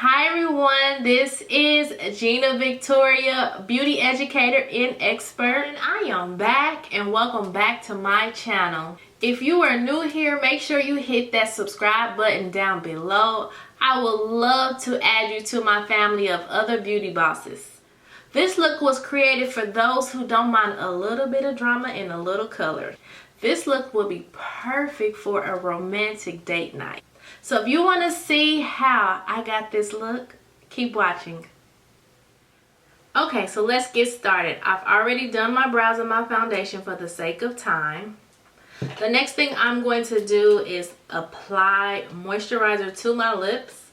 Hi everyone, this is Gina Victoria, beauty educator and expert, and I am back and welcome back to my channel. If you are new here, make sure you hit that subscribe button down below. I would love to add you to my family of other beauty bosses. This look was created for those who don't mind a little bit of drama and a little color. This look will be perfect for a romantic date night. So if you want to see how I got this look, keep watching. Okay, so let's get started. I've already done my brows and my foundation for the sake of time. The next thing I'm going to do is apply moisturizer to my lips,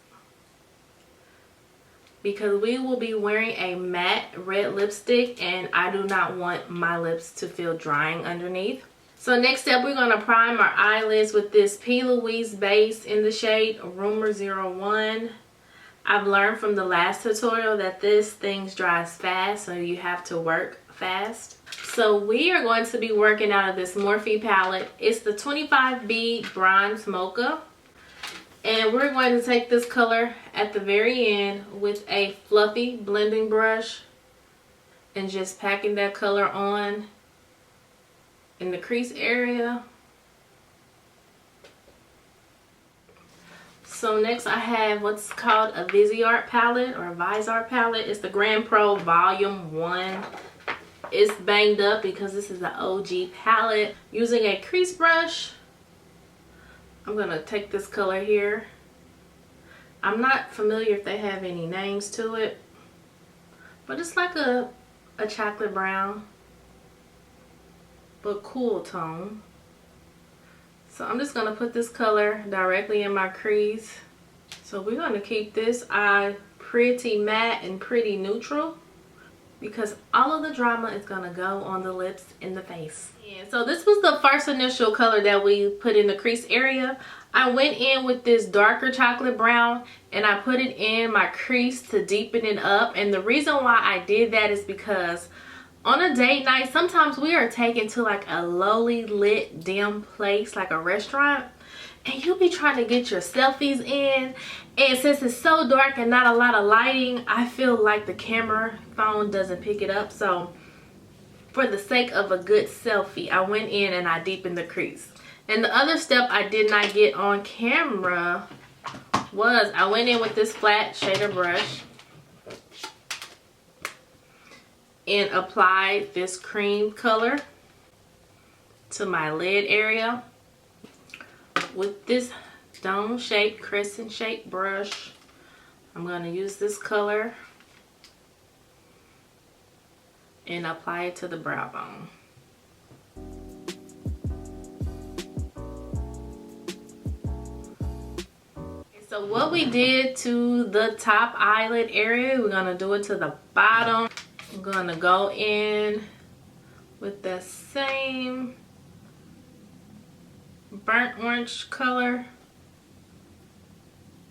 because we will be wearing a matte red lipstick and I do not want my lips to feel drying underneath. So next step, we're going to prime our eyelids with this P. Louise base in the shade Rumour 01. I've learned from the last tutorial that this thing dries fast, so you have to work fast. So we are going to be working out of this Morphe palette. It's the 25B Bronze Mocha. And we're going to take this color at the very end with a fluffy blending brush and just packing that color on in the crease area. So next I have what's called a Viseart palette or Viseart palette. It's the Grand Pro Volume 1. It's banged up because this is the OG palette. Using a crease brush, I'm gonna take this color here. I'm not familiar if they have any names to it, but it's like a chocolate brown, but cool tone. So I'm just gonna put this color directly in my crease. So we're gonna keep this eye pretty matte and pretty neutral, because all of the drama is gonna go on the lips and the face. And so this was the first initial color that we put in the crease area. I went in with this darker chocolate brown and I put it in my crease to deepen it up. And the reason why I did that is because on a date night, sometimes we are taken to like a lowly lit dim place like a restaurant, and you'll be trying to get your selfies in, and since it's so dark and not a lot of lighting, I feel like the camera phone doesn't pick it up. So for the sake of a good selfie, I went in and I deepened the crease. And the other step I did not get on camera was I went in with this flat shader brush and applied this cream color to my lid area with this dome shaped, crescent shaped brush. I'm going to use this color and apply it to the brow bone. So what we did to the top eyelid area, we're going to do it to the bottom. I'm going to go in with the same burnt orange color.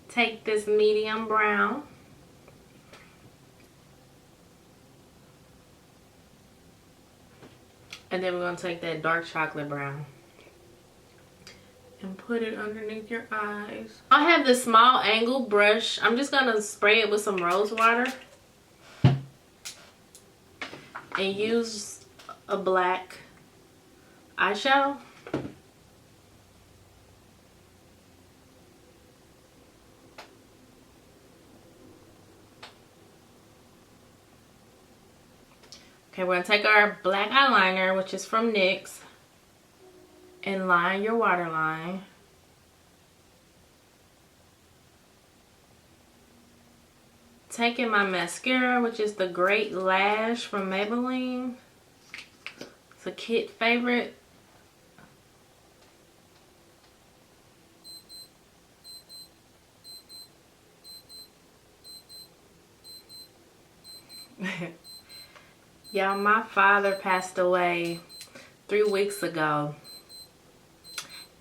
Take this medium brown. And then we're going to take that dark chocolate brown and put it underneath your eyes. I have this small angle brush. I'm just going to spray it with some rose water and use a black eyeshadow. Okay, we're going to take our black eyeliner, which is from NYX, and line your waterline. Taking my mascara, which is the Great Lash from Maybelline. It's a kid favorite. Y'all, my father passed away 3 weeks ago,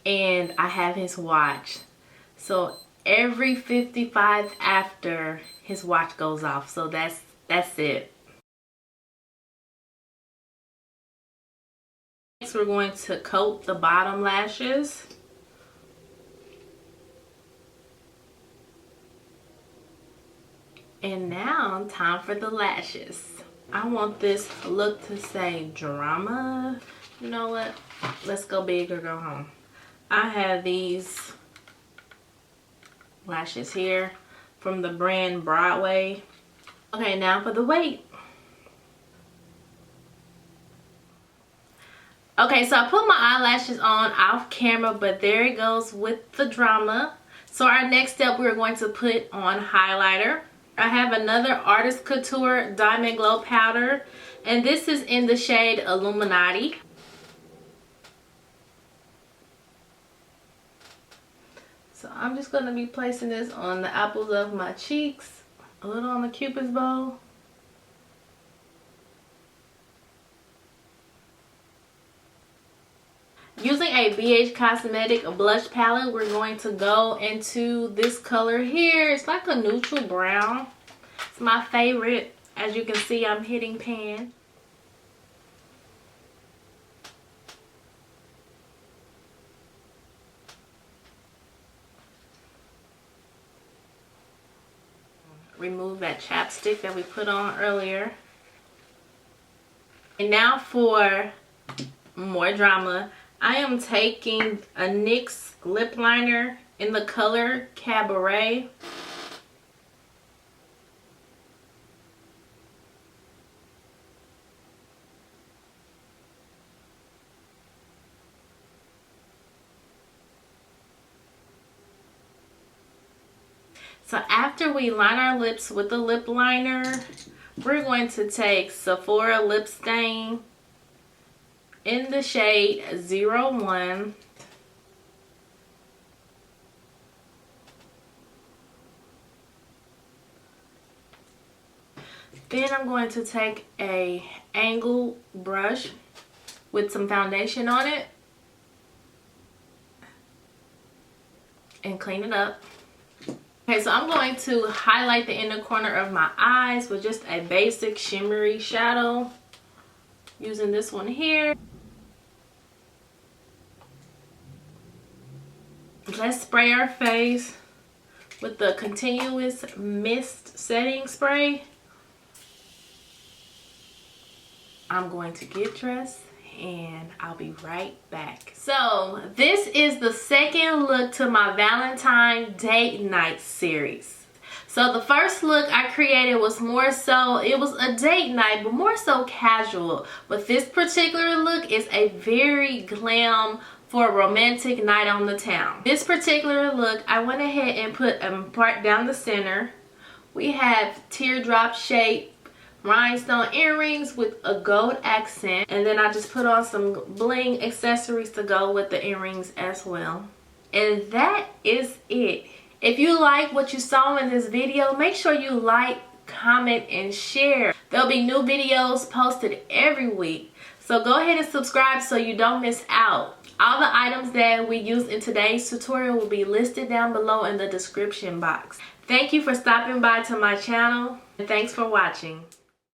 and I have his watch. So every 55 after, his watch goes off. So that's it. Next, we're going to coat the bottom lashes. And now, time for the lashes. I want this look to say drama. You know what? Let's go big or go home. I have these lashes here from the brand Broadway. Okay, now for the weight. Okay, so I put my eyelashes on off camera, but there it goes with the drama. So our next step, we're going to put on highlighter. I have another Artist Couture Diamond Glow Powder, and this is in the shade Illuminati. So I'm just going to be placing this on the apples of my cheeks, a little on the Cupid's bow. Using a Beige Cosmetic blush palette, we're going to go into this color here. It's like a neutral brown. It's my favorite. As you can see, I'm hitting pan. Remove that chapstick that we put on earlier. And now for more drama. I am taking a NYX lip liner in the color Cabaret. So after we line our lips with the lip liner, we're going to take Sephora lip stain in the shade 01. Then I'm going to take a angled brush with some foundation on it and clean it up. Okay, so I'm going to highlight the inner corner of my eyes with just a basic shimmery shadow, using this one here. Let's spray our face with the Continuous Mist Setting Spray. I'm going to get dressed and I'll be right back. So this is the second look to my Valentine date night series. So the first look I created was more so, it was a date night, but more so casual. But this particular look is a very glam for a romantic night on the town. This particular look, I went ahead and put a part down the center. We have teardrop shape rhinestone earrings with a gold accent, and then I just put on some bling accessories to go with the earrings as well. And that is it. If you like what you saw in this video, make sure you like, comment, and share. There'll be new videos posted every week, so go ahead and subscribe so you don't miss out. All the items that we used in today's tutorial will be listed down below in the description box. Thank you for stopping by to my channel, and thanks for watching.